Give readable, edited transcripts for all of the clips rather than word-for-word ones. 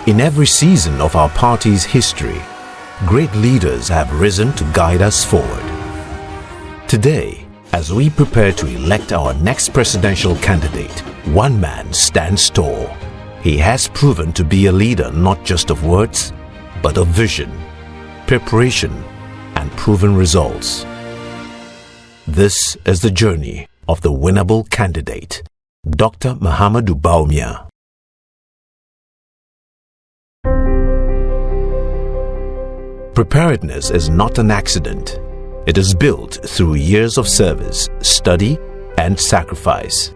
In every season of our party's history, great leaders have risen to guide us forward. Today, as we prepare to elect our next presidential candidate, one man stands tall. He has proven to be a leader not just of words, but of vision, preparation, and proven results. This is the journey of the winnable candidate, Dr. Mahamudu Bawumia. Preparedness is not an accident. It is built through years of service, study, and sacrifice.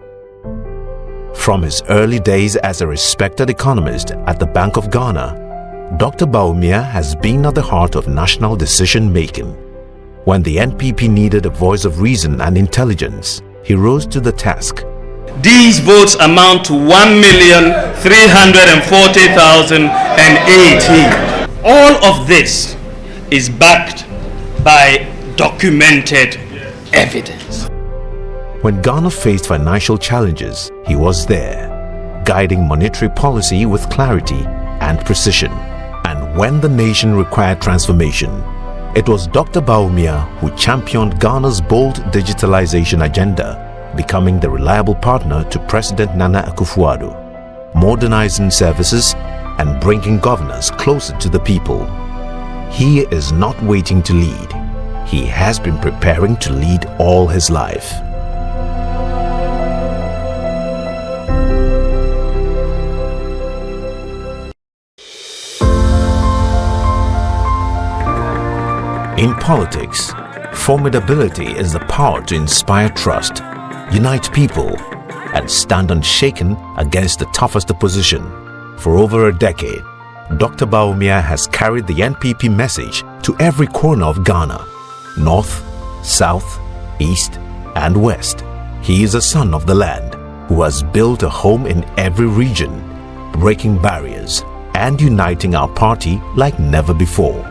From his early days as a respected economist at the Bank of Ghana, Dr. Bawumia has been at the heart of national decision-making. When the NPP needed a voice of reason and intelligence, he rose to the task. These votes amount to 1,340,018. All of this is backed by documented evidence. When Ghana faced financial challenges, he was there, guiding monetary policy with clarity and precision. And when the nation required transformation, it was Dr. Bawumia who championed Ghana's bold digitalization agenda, becoming the reliable partner to President Nana Akufo-Addo, modernizing services and bringing governance closer to the people. He is not waiting to lead. He has been preparing to lead all his life. In politics, formidability is the power to inspire trust, unite people, and stand unshaken against the toughest opposition. For over a decade, Dr. Bawumia has carried the NPP message to every corner of Ghana, north, south, east, and west. He is a son of the land who has built a home in every region, breaking barriers and uniting our party like never before.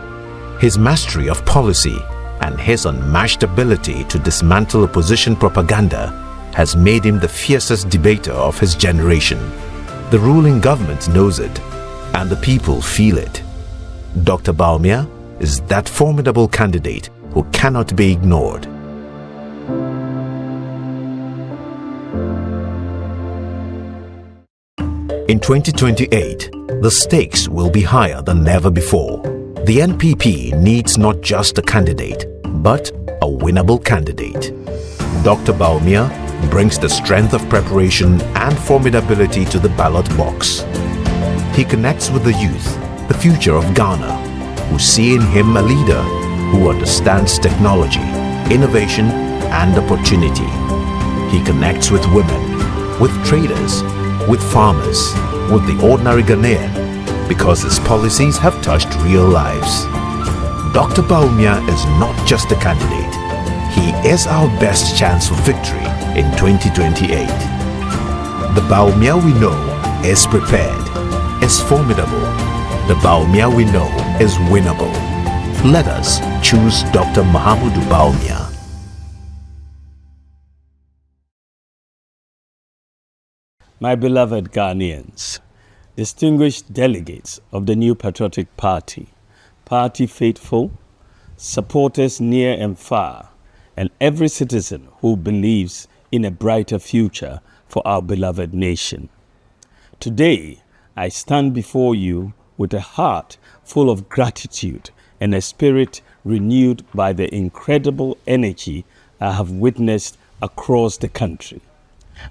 His mastery of policy and his unmatched ability to dismantle opposition propaganda has made him the fiercest debater of his generation. The ruling government knows it, and the people feel it. Dr. Bawumia is that formidable candidate who cannot be ignored. In 2028, the stakes will be higher than ever before. The NPP needs not just a candidate, but a winnable candidate. Dr. Bawumia brings the strength of preparation and formidability to the ballot box. He connects with the youth, the future of Ghana, who see in him a leader who understands technology, innovation, and opportunity. He connects with women, with traders, with farmers, with the ordinary Ghanaian, because his policies have touched real lives. Dr. Bawumia is not just a candidate. He is our best chance for victory in 2028. The Bawumia we know is prepared, is formidable. The Bawumia we know is winnable. Let us choose Dr. Mahamudu Bawumia. My beloved Ghanaians, distinguished delegates of the New Patriotic Party, party faithful, supporters near and far, and every citizen who believes in a brighter future for our beloved nation. Today, I stand before you with a heart full of gratitude and a spirit renewed by the incredible energy I have witnessed across the country.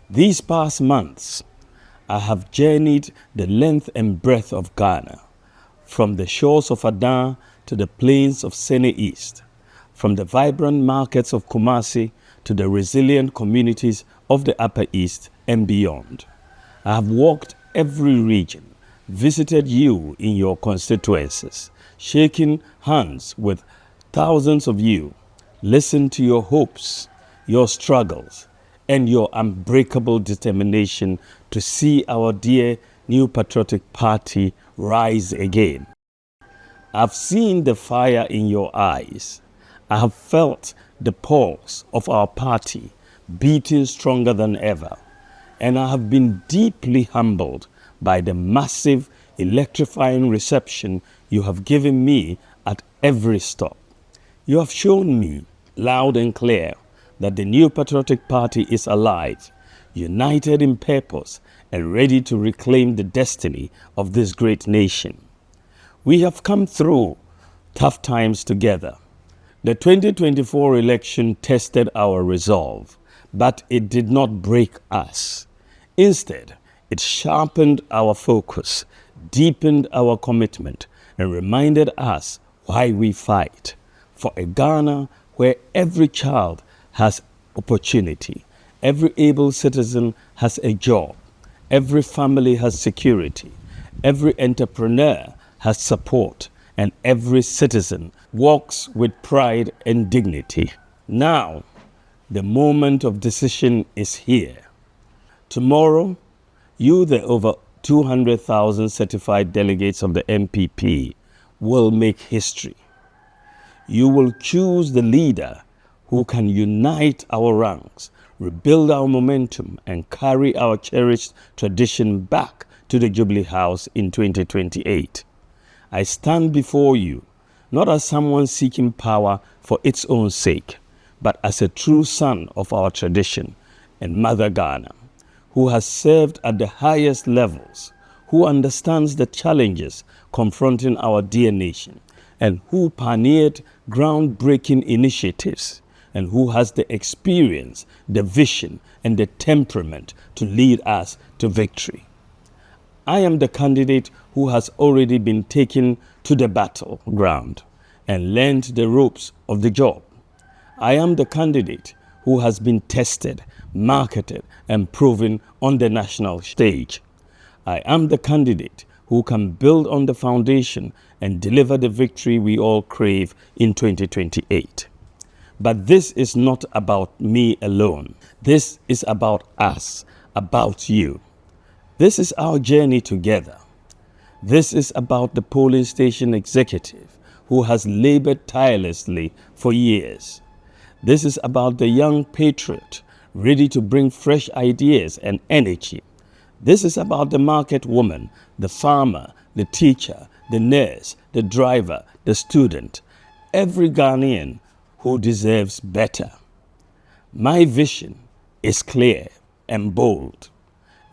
These past months, I have journeyed the length and breadth of Ghana, from the shores of Adan to the plains of Sene East, from the vibrant markets of Kumasi to the resilient communities of the Upper East and beyond. I have walked every region, visited you in your constituencies, shaking hands with thousands of you, listened to your hopes, your struggles, and your unbreakable determination to see our dear New Patriotic Party rise again. I've seen the fire in your eyes. I have felt the pulse of our party beating stronger than ever, and I have been deeply humbled by the massive electrifying reception you have given me at every stop. You have shown me loud and clear that the New Patriotic Party is alive, united in purpose, and ready to reclaim the destiny of this great nation. We have come through tough times together. The 2024 election tested our resolve, but it did not break us. Instead, it sharpened our focus, deepened our commitment, and reminded us why we fight. For a Ghana where every child has opportunity, every able citizen has a job, every family has security, every entrepreneur has support, and every citizen walks with pride and dignity. Now, the moment of decision is here. Tomorrow, you, the over 200,000 certified delegates of the NPP, will make history. You will choose the leader who can unite our ranks, rebuild our momentum, and carry our cherished tradition back to the Jubilee House in 2028. I stand before you, not as someone seeking power for its own sake, but as a true son of our tradition and Mother Ghana, who has served at the highest levels, who understands the challenges confronting our dear nation, and who pioneered groundbreaking initiatives, and who has the experience, the vision, and the temperament to lead us to victory. I am the candidate who has already been taken to the battleground and learned the ropes of the job. I am the candidate who has been tested, marketed, and proven on the national stage. I am the candidate who can build on the foundation and deliver the victory we all crave in 2028. But this is not about me alone. This is about us, about you. This is our journey together. This is about the polling station executive who has labored tirelessly for years. This is about the young patriot ready to bring fresh ideas and energy. This is about the market woman, the farmer, the teacher, the nurse, the driver, the student, every Ghanaian who deserves better. My vision is clear and bold.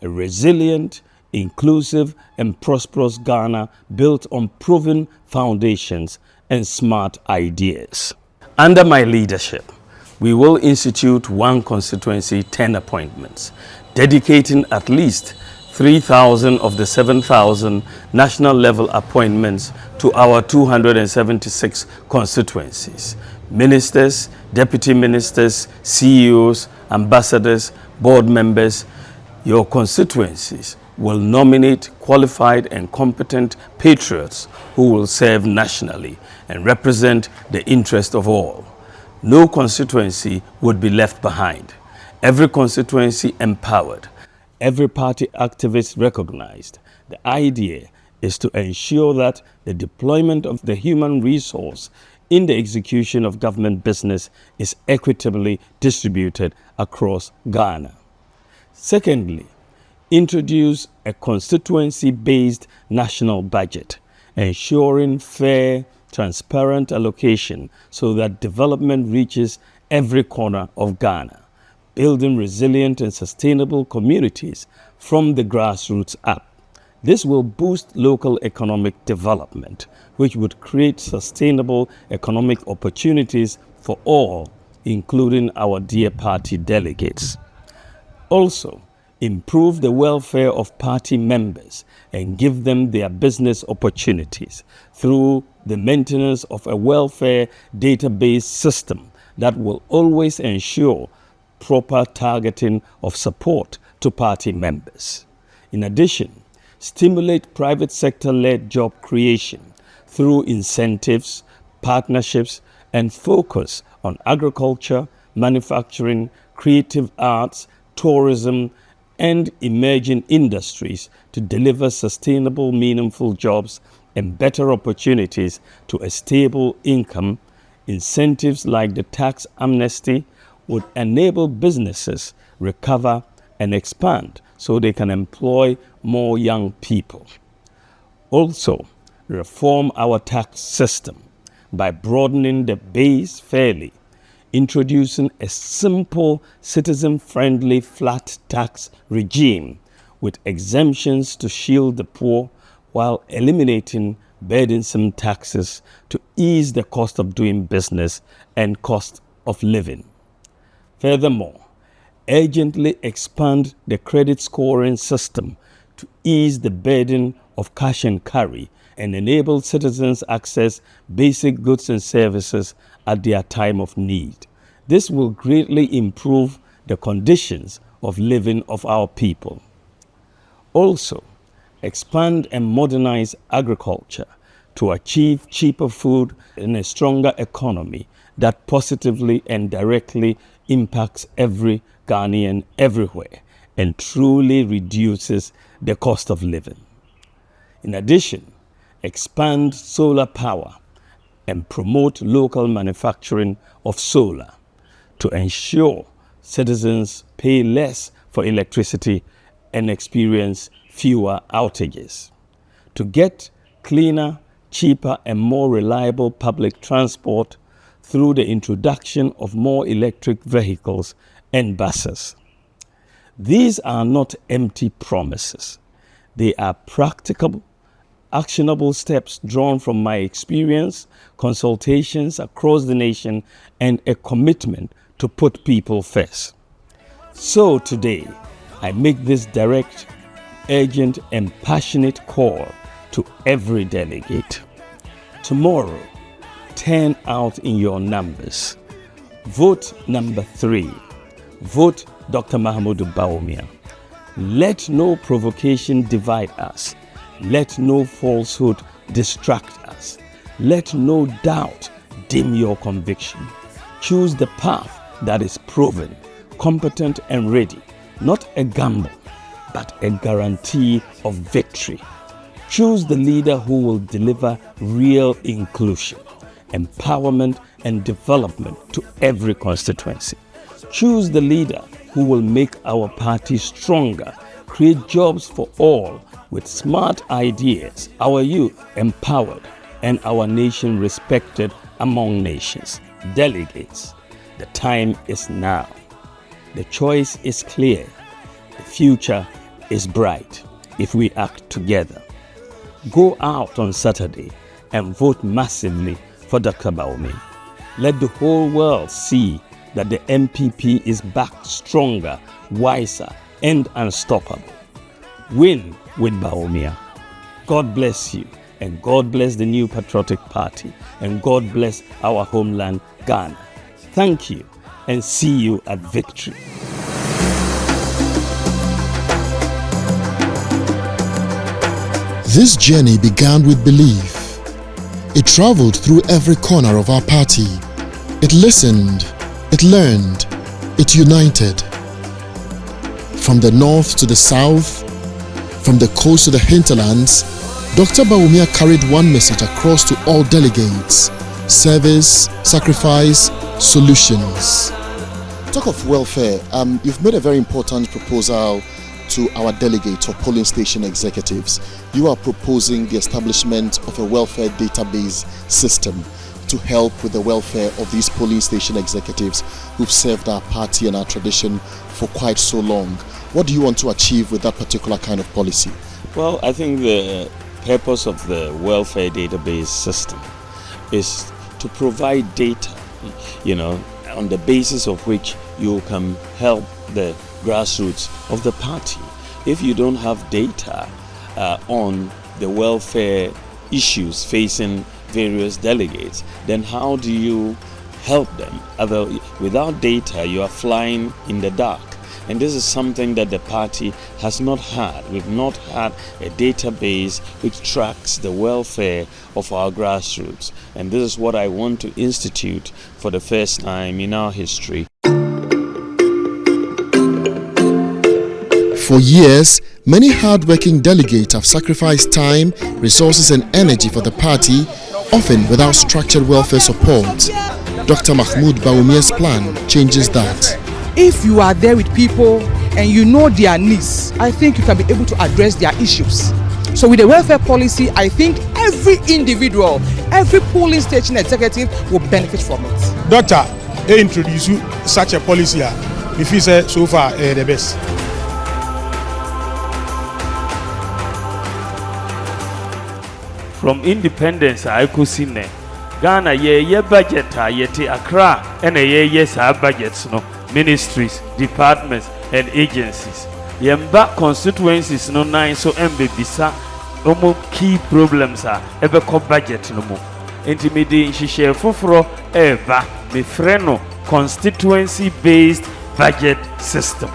A resilient, inclusive, and prosperous Ghana built on proven foundations and smart ideas. Under my leadership, we will institute one constituency, 10 appointments, dedicating at least 3,000 of the 7,000 national level appointments to our 276 constituencies. Ministers, deputy ministers, CEOs, ambassadors, board members, your constituencies will nominate qualified and competent patriots who will serve nationally and represent the interest of all. No constituency would be left behind. Every constituency empowered. Every party activist recognized. The idea is to ensure that the deployment of the human resource in the execution of government business is equitably distributed across Ghana. Secondly, introduce a constituency-based national budget, ensuring fair, transparent allocation so that development reaches every corner of Ghana, building resilient and sustainable communities from the grassroots up. This will boost local economic development, which would create sustainable economic opportunities for all, including our dear party delegates. Also, improve the welfare of party members and give them their business opportunities through the maintenance of a welfare database system that will always ensure proper targeting of support to party members. In addition, stimulate private sector-led job creation through incentives, partnerships, and focus on agriculture, manufacturing, creative arts, tourism, and emerging industries to deliver sustainable, meaningful jobs and better opportunities to a stable income. Incentives like the tax amnesty would enable businesses recover and expand so they can employ more young people. Also, reform our tax system by broadening the base fairly, introducing a simple, citizen-friendly flat tax regime with exemptions to shield the poor while eliminating burdensome taxes to ease the cost of doing business and cost of living. Furthermore, urgently expand the credit scoring system to ease the burden of cash and carry and enable citizens access basic goods and services at their time of need. This will greatly improve the conditions of living of our people. Also, expand and modernize agriculture to achieve cheaper food and a stronger economy that positively and directly impacts every Ghanaian everywhere and truly reduces the cost of living. In addition, expand solar power and promote local manufacturing of solar to ensure citizens pay less for electricity and experience fewer outages. To get cleaner, cheaper, and more reliable public transport through the introduction of more electric vehicles and buses. These are not empty promises. They are practicable, actionable steps drawn from my experience, consultations across the nation, and a commitment to put people first. So today, I make this direct, urgent, and passionate call to every delegate. Tomorrow, turn out in your numbers. Vote number 3. Vote Dr. Mahamudu Bawumia. Let no provocation divide us. Let no falsehood distract us. Let no doubt dim your conviction. Choose the path that is proven, competent, and ready. Not a gamble, but a guarantee of victory. Choose the leader who will deliver real inclusion, empowerment, and development to every constituency. Choose the leader who will make our party stronger, create jobs for all with smart ideas, our youth empowered, and our nation respected among nations. Delegates, the time is now. The choice is clear. The future is bright if we act together. Go out on Saturday and vote massively for Dr. Bawumia. Let the whole world see that the MPP is back stronger, wiser, and unstoppable. Win with Bawumia. God bless you, and God bless the New Patriotic Party, and God bless our homeland, Ghana. Thank you, and see you at victory. This journey began with belief. It traveled through every corner of our party. It listened, it learned, it united. From the north to the south, from the coast to the hinterlands, Dr. Bawumia carried one message across to all delegates: service, sacrifice, solutions. Talk of welfare, you've made a very important proposal to our delegates or polling station executives. You are proposing the establishment of a welfare database system to help with the welfare of these polling station executives who've served our party and our tradition for quite so long. What do you want to achieve with that particular kind of policy? Well, I think the purpose of the welfare database system is to provide data, on the basis of which you can help the grassroots of the party. If you don't have data on the welfare issues facing various delegates, then how do you help them? Without data, you are flying in the dark. And this is something that the party has not had. We've not had a database which tracks the welfare of our grassroots. And this is what I want to institute for the first time in our history. For years, many hard-working delegates have sacrificed time, resources and energy for the party, often without structured welfare support. Dr. Mahamudu Bawumia's plan changes that. If you are there with people and you know their needs, I think you can be able to address their issues. So with the welfare policy, I think every individual, every polling station executive will benefit from it. Doctor, they introduce you such a policy. If you say so far the best. From independence, I could see ne Ghana ye budget yeti Accra and yes our budgets no ministries, departments and agencies. Yemba constituencies no nine so mbisa omo key problems are ebe ko budget no mo. Intimidi nhihye foforo eva me freno constituency based budget system.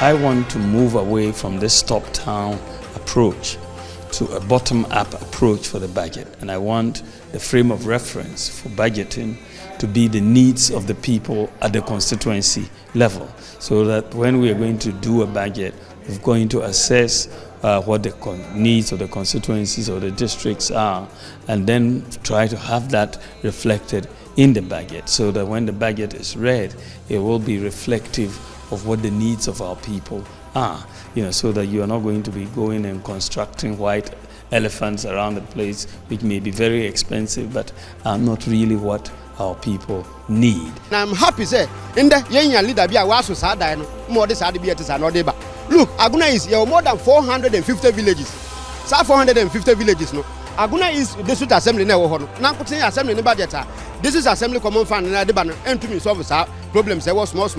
I want to move away from this top-down approach to a bottom-up approach for the budget, and I want the frame of reference for budgeting to be the needs of the people at the constituency level, so that when we are going to do a budget, we're going to assess what the needs of the constituencies or the districts are, and then try to have that reflected in the budget, so that when the budget is read, it will be reflective of what the needs of our people are, so that you are not going to be going and constructing white elephants around the place, which may be very expensive, but are not really what our people need. I'm happy say in the young leader be a wasu sada more this had be at another. Look, Aguna is more than 450 villages. So 450 villages no. Aguna is district assembly na wo na putting assembly in budget. This is assembly common fund na de ban and to me solve problems there was small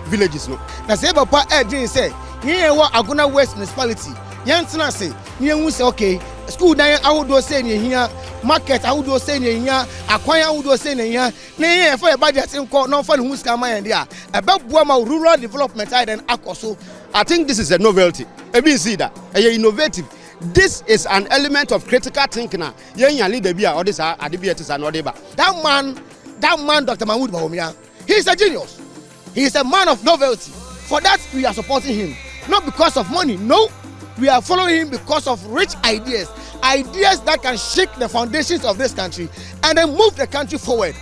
villages no. Na say papa Edin say here wa Aguna West municipality. Yentina say you say okay school dan awudo say ne hia market awudo say ne hia akwan awudo say ne hia na here for budget nko no for the huska man there ababua ma rural development I then akoso. I think this is a novelty. Ebi see that innovative. This is an element of critical thinking. That man, Dr. Mahamudu Bawumia, he is a genius. He is a man of novelty. For that, we are supporting him. Not because of money, no. We are following him because of rich ideas. Ideas that can shake the foundations of this country and then move the country forward.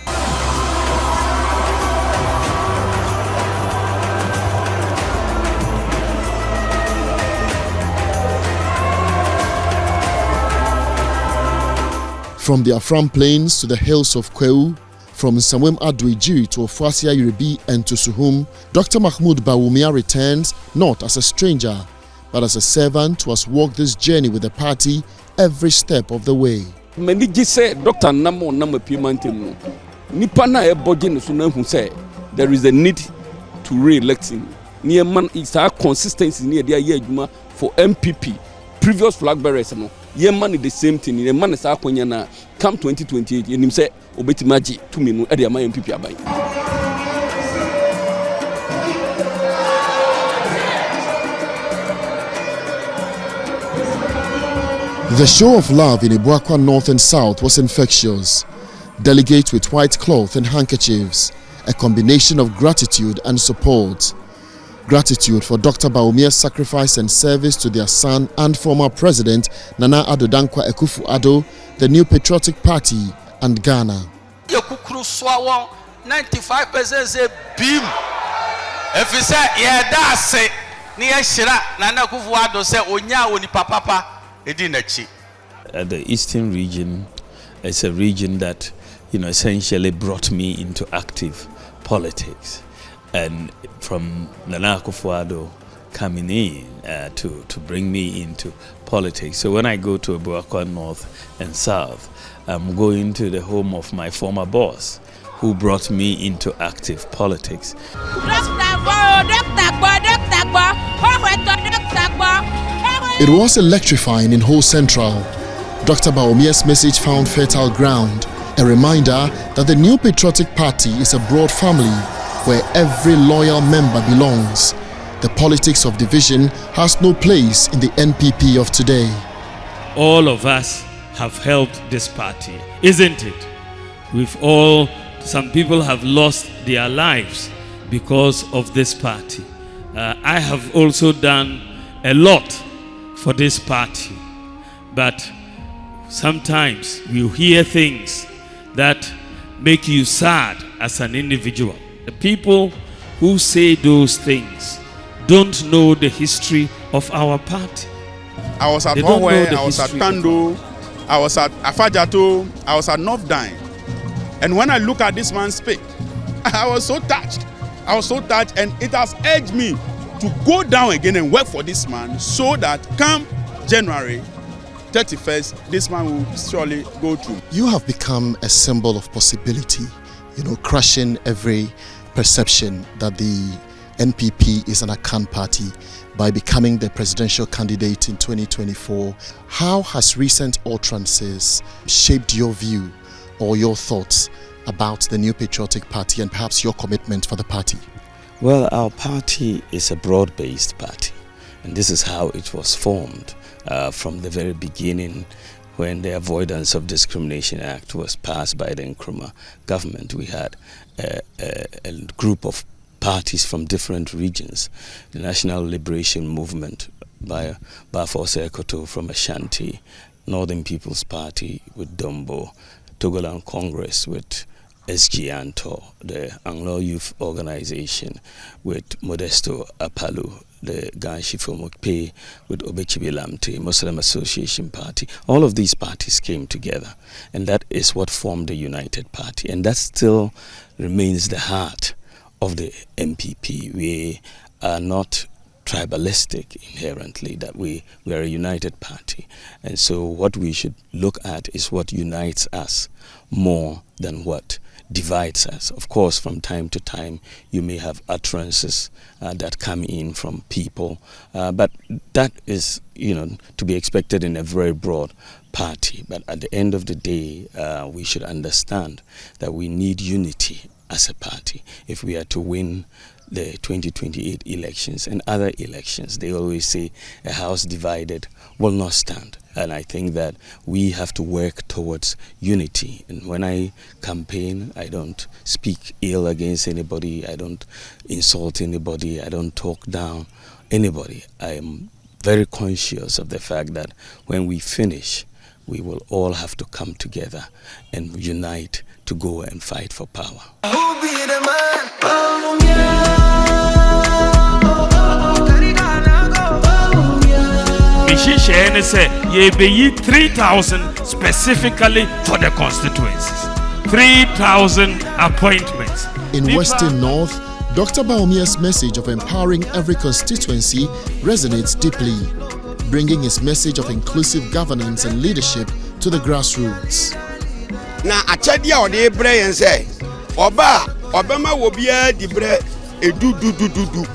From the Afram Plains to the hills of Kweu, from Samwem Aduiji to Ofuasia Yiribi and to Suhum, Dr. Mahamudu Bawumia returns not as a stranger, but as a servant who has walked this journey with the party every step of the way. Many say Dr. Namo Nama Pimantin, Nipana Ebogin Sunahu say there is a need to re-elect him. Near man is our consistency near the Yejuma for MPP, previous flag bearers. Ye man is the same thing. The man is our Konyana come 2028. And him say Obetimaji to me no area my MPP abai. The show of love in Ibuakwa North and South was infectious. Delegates with white cloth and handkerchiefs, a combination of gratitude and support. Gratitude for Dr. Bawumia's sacrifice and service to their son and former president Nana Addo Dankwa Akufo-Addo, the New Patriotic Party, and Ghana. 95% say beam. If you say yeah, that's it. Nana Akufo-Addo say onya oni papa edinachi. The Eastern region is a region that essentially brought me into active politics. And from Nana Akufo-Addo coming in to bring me into politics. So when I go to Ibuakwa North and South, I'm going to the home of my former boss, who brought me into active politics. It was electrifying in Ho Central. Dr. Bawumia's message found fertile ground, a reminder that the New Patriotic Party is a broad family where every loyal member belongs. The politics of division has no place in the NPP of today. All of us have helped this party, isn't it? Some people have lost their lives because of this party. I have also done a lot for this party, but sometimes you hear things that make you sad as an individual. The people who say those things don't know the history of our party. I was at They don't know Owe, the I was at history Tando, I was at Afajato, I was at North Dine. And when I look at this man speak, I was so touched. I was so touched, and it has urged me to go down again and work for this man so that come January 31st, this man will surely go through. You have become a symbol of possibility, crushing every perception that the NPP is an Akan party by becoming the presidential candidate in 2024. How has recent utterances shaped your view or your thoughts about the New Patriotic Party and perhaps your commitment for the party? Well, our party is a broad-based party, and this is how it was formed from the very beginning. When the Avoidance of Discrimination Act was passed by the Nkrumah government, we had a group of parties from different regions. The National Liberation Movement by Bafose Ekoto from Ashanti, Northern People's Party with Dombo, Togoland Congress with SG Anto, the Anglo Youth Organization with Modesto Apalu, the Ganshifo Mokpe with Obechibi Lamte, Muslim Association Party. All of these parties came together, and that is what formed the United Party, and that still remains the heart of the MPP. We are not tribalistic inherently, that we are a united party, and so what we should look at is what unites us more than what divides us. Of course, from time to time you may have utterances that come in from people, but that is to be expected in a very broad party. But at the end of the day, we should understand that we need unity as a party if we are to win the 2028 elections and other elections. They always say a house divided will not stand. And I think that we have to work towards unity. And when I campaign, I don't speak ill against anybody. I don't insult anybody. I don't talk down anybody. I am very conscious of the fact that when we finish, we will all have to come together and unite to go and fight for power. Who be the man? Mishisha say ye be 3,000 specifically for the constituencies. 3,000 appointments. In Western North, Dr. Bawumia's message of empowering every constituency resonates deeply, bringing his message of inclusive governance and leadership to the grassroots. Na achadia ode bre yen say obama wo bia di bre du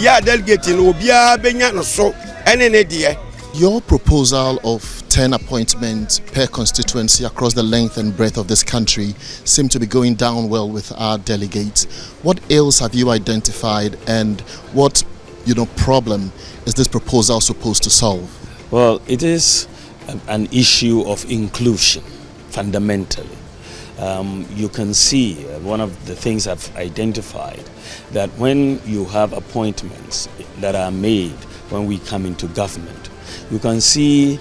ya delegate no bia benya no so ene ne de. Your proposal of 10 appointments per constituency across the length and breadth of this country seem to be going down well with our delegates. What ills have you identified, and what problem is this proposal supposed to solve? Well, it is an issue of inclusion, fundamentally. You can see one of the things I've identified, that when you have appointments that are made when we come into government, you can see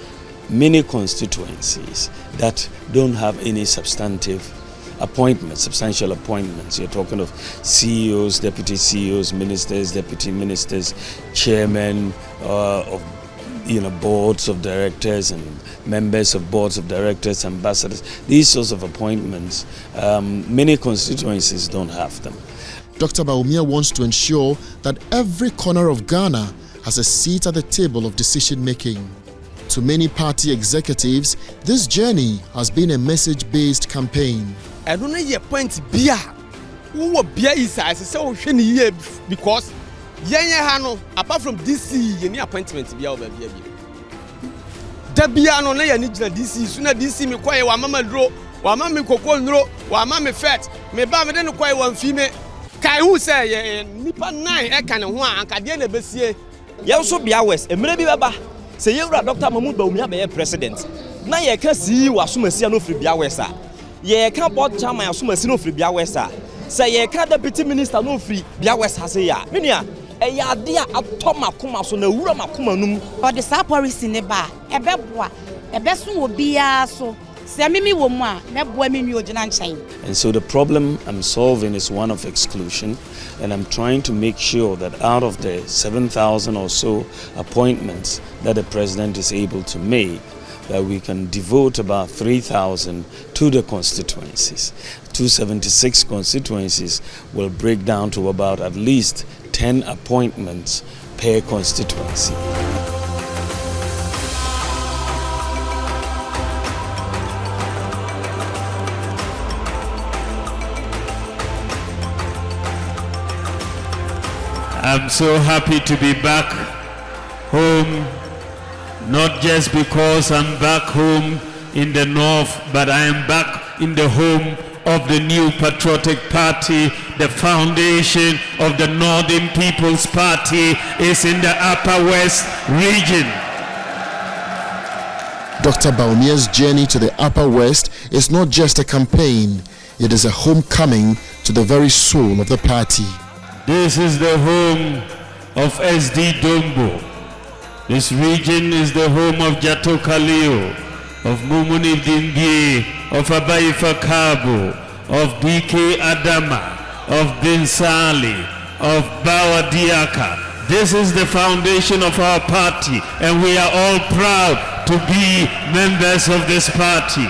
many constituencies that don't have any substantive appointments, substantial appointments. You're talking of CEOs, deputy CEOs, ministers, deputy ministers, chairmen of boards of directors and members of boards of directors, ambassadors. These sorts of appointments, many constituencies don't have them. Dr. Bawumia wants to ensure that every corner of Ghana has a seat at the table of decision-making. To many party executives, this journey has been a message-based campaign. I don't know your point bia. Who bia is as so shiny because Hano, apart from DC, any appointment bia over bia. Dabia no na ya ni gina DC, sooner DC me kwai wa mama dro, wa mama kokol nro, wa mama fet, me ba me den kwai wan fi me. Kai hu say nipa 9 e kan ho anka de na besie. Ye so bia west, emre bi beba. Se yewura Dr. Mahamudu Bawumia be president. Na ye ka si wa somasi no firi bia west a. Ye ka board chairman somasi no firi bia west a. Se ye ka deputy minister no firi bia west ha se ya. Menia eya ade a atoma koma so na wura makoma num. Or the sa policy ne ba, ebeboa, ebeso wo bia so. And so the problem I'm solving is one of exclusion, and I'm trying to make sure that out of the 7,000 or so appointments that the president is able to make, that we can devote about 3,000 to the constituencies. 276 constituencies will break down to about at least 10 appointments per constituency. I'm so happy to be back home, not just because I'm back home in the north, but I am back in the home of the New Patriotic Party. The foundation of the Northern People's Party is in the Upper West region. Dr. Bawumia's journey to the Upper West is not just a campaign, it is a homecoming to the very soul of the party. This is the home of SD Dombo. This region is the home of Jato Kaleo, of Mumuni Dimbie, of Abaifa Kabo, of BK Adama, of Binsali, of Bawa Diaka. This is the foundation of our party, and we are all proud to be members of this party.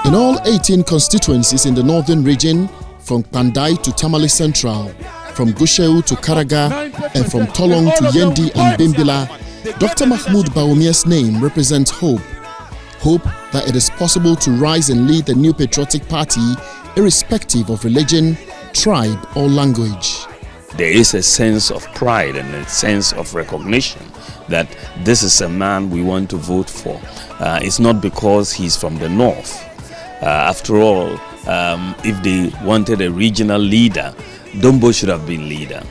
In all 18 constituencies in the northern region, from Pandai to Tamale Central, from Gusheu to Karaga, and from Tolong to Yendi and Bimbila, Dr. Mahamudu Bawumia's name represents hope. Hope that it is possible to rise and lead the New Patriotic Party irrespective of religion, tribe or language. There is a sense of pride and a sense of recognition that this is a man we want to vote for. It's not because he's from the north. After all, if they wanted a regional leader, Dombo should have been leader.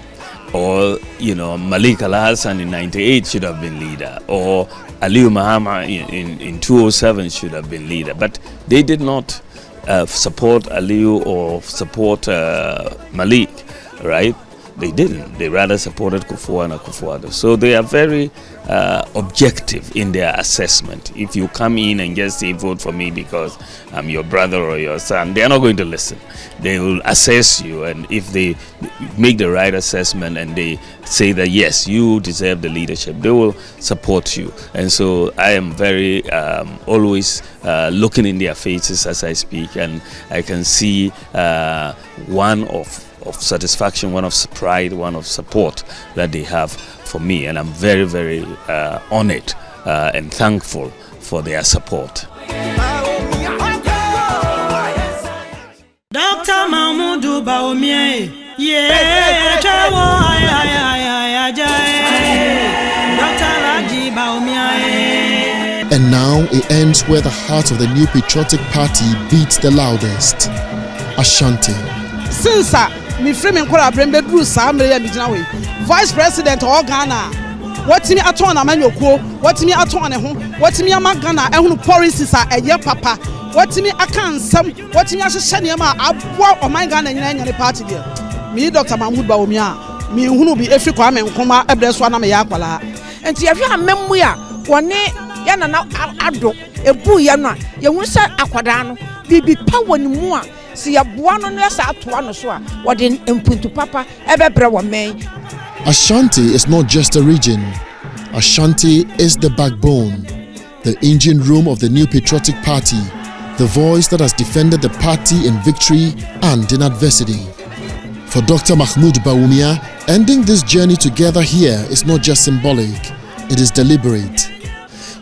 Or, Malik Al-Hassan in 98 should have been leader. Or Aliyu Mahama in 207 should have been leader. But they did not support Aliyu or support Malik, right? They didn't. They rather supported Kufuor and Akufo-Addo. So they are very objective in their assessment. If you come in and just say vote for me because I'm your brother or your son, they are not going to listen. They will assess you, and if they make the right assessment and they say that yes, you deserve the leadership, they will support you. And so I am very always looking in their faces as I speak, and I can see one of satisfaction, one of pride, one of support that they have for me, and I'm very, very honored and thankful for their support. Dr. Mahamudu Bawumia, And now it ends where the heart of the New Patriotic Party beats the loudest. Ashanti. Since me frame nkora brembe dru saa mere ya mijina we vice president of Ghana watimi aton na manyokuo watimi aton ne ho watimi ama Ghana ehunu policies a eye papa watimi aka nsam watimi ahyehye ne ma aboa oman Ghana nyina nya ne party dia me Dr. Mahamudu Bawumia me hunu bi efi kwa me nkoma ebreso na me ya akwala enti yahwe amemmu ya wone ya na ado ebu ya no a yehunu se akwada no bibi pa woni mu a Ashanti is not just a region. Ashanti is the backbone, the engine room of the New Patriotic Party, the voice that has defended the party in victory and in adversity. For Dr. Mahamudu Bawumia, ending this journey together here is not just symbolic, it is deliberate.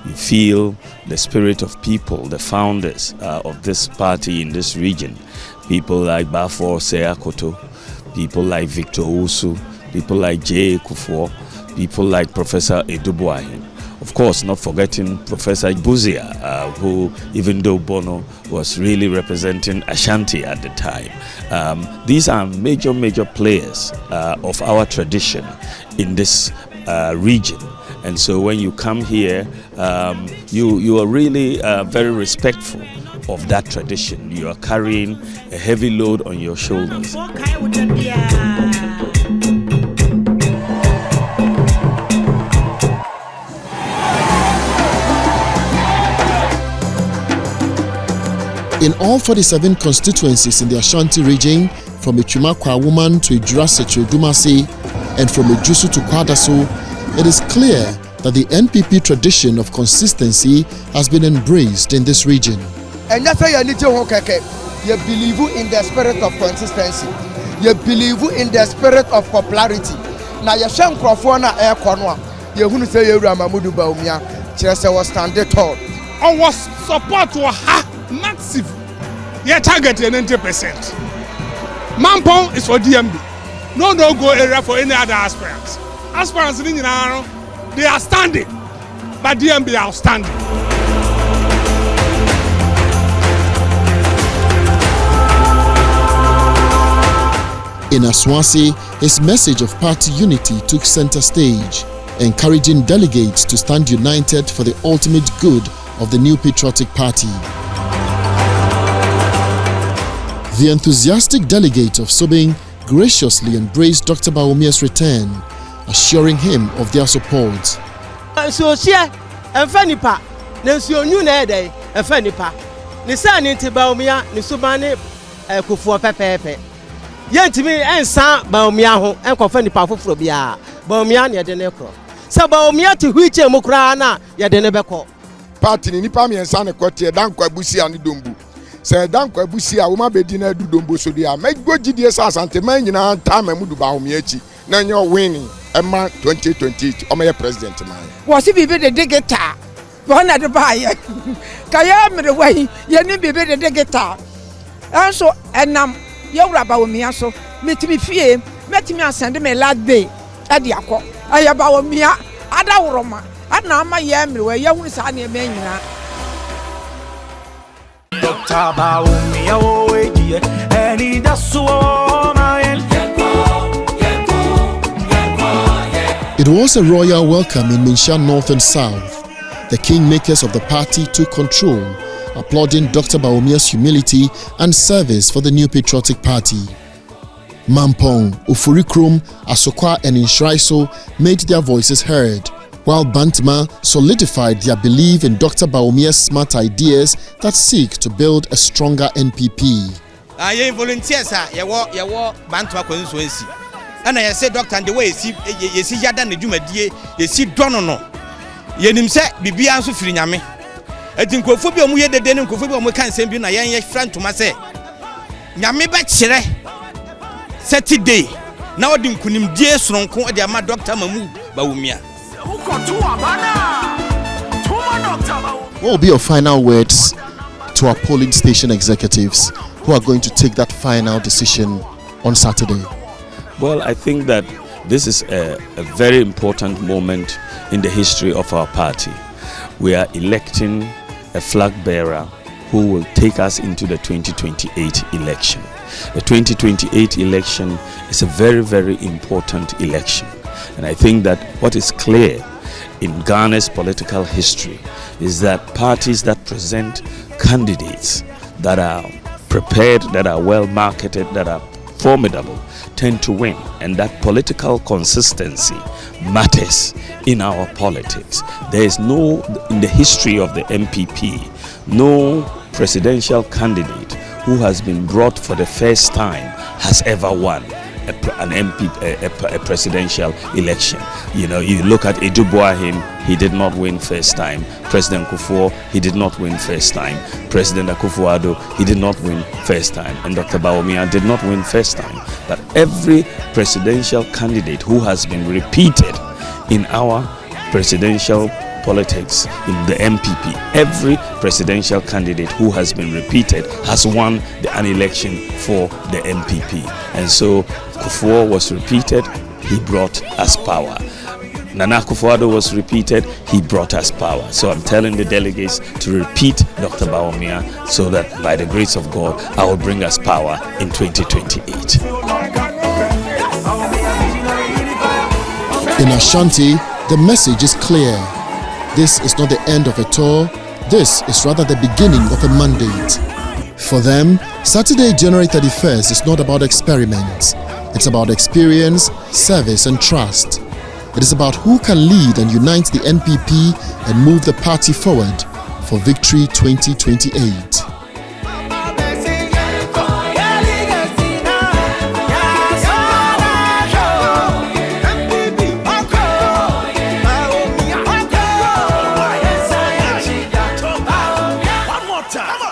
You feel the spirit of people, the founders of this party in this region. People like Bafo Seakoto, people like Victor Usu, people like J. Kufuor, people like Professor Edubuahi. Of course, not forgetting Professor Buzia, who, even though Bono was really representing Ashanti at the time. These are major players of our tradition in this region. And so when you come here, you are really very respectful of that tradition. You are carrying a heavy load on your shoulders. In all 47 constituencies in the Ashanti region, from Echumakwa woman to Ejurase Dumasi, and from Ejusu to Kwadaso, it is clear that the NPP tradition of consistency has been embraced in this region. And that's why you believe in the spirit of consistency. You believe in the spirit of popularity. Now you shank Crofona air corner. You who say you Mahamudu Bawumia, just was standing tall. Our support was massive. You target 90%. Mampong is for DMB. No go area for any other aspirants. Aspirants in Naro, they are standing, but DMB are standing. In Aswasi, his message of party unity took center stage, encouraging delegates to stand united for the ultimate good of the new patriotic party. The enthusiastic delegate of Sobing graciously embraced Dr. Bawumia's return, assuring him of their support. Yentimi ensa Bawumia ho enkofa nipa foforo bia Bawumia ne de ne kro se Bawumia ti huiche mu kra na ye de ne beko party ni nipa mi ensa ne kote dankwa busi ani dombu se dankwa busi a wo ma bedi na du dombu so dia megogidie sa Asante man nyina ta Mahamudu Bawumia chi na nye winning ema 2028 o me president man wo si bibe de degeta wo na de baye kaya mere wai ye ni bibe de degeta anso enam Yawura Bawumia so metimi fie metimi asende me last day ade akọ aya Bawumia ada woroma ana ama ye mrewe ye hunu sa na me nyina Dr. Bawumia wo ejie eni daso ma yen. It was a royal welcome in Minsha North and South. The kingmakers of the party took control, applauding Dr. Bawumia's humility and service for the new patriotic party. Mampong, Ufurikrum, Asokwa and Inshraiso made their voices heard, while Bantama solidified their belief in Dr. Bawumia's smart ideas that seek to build a stronger NPP. I volunteers yawo Bantama constituency. And I say doctor and the way you see yada ne dwumadie you see dono no. Yenim se bibia anso firi nyame. Eti nkofo bi omu ye dede ne nkofo bi omu kan sem bi na yen ye front to ma se nyame ba kire Saturday na odi nkunimdie soronko odi ama Dr. Mahamudu Bawumia. What will be your final words to our polling station executives who are going to take that final decision on Saturday? Well, I think that this is a very important moment in the history of our party. We are electing a flag bearer who will take us into the 2028 election. The 2028 election is a very, very important election. And I think that what is clear in Ghana's political history is that parties that present candidates that are prepared, that are well marketed, that are formidable, tend to win, and that political consistency matters in our politics. There is no, in the history of the MPP, no presidential candidate who has been brought for the first time has ever won a presidential election. You know, you look at Eduboahim, he did not win first time. President Kufuor, he did not win first time. President Akufo-Addo, he did not win first time. And Dr. Bawumia did not win first time. But every presidential candidate who has been repeated in our presidential politics in the MPP, every presidential candidate who has been repeated has won an election for the MPP. And so Kufuor was repeated, he brought us power. Nana Akufo-Addo was repeated, he brought us power. So I'm telling the delegates to repeat Dr. Bawumia so that by the grace of God, I will bring us power in 2028. In Ashanti, the message is clear. This is not the end of a tour, this is rather the beginning of a mandate. For them, Saturday, January 31st is not about experiments. It's about experience, service and trust. It is about who can lead and unite the NPP and move the party forward for victory 2028. doctor.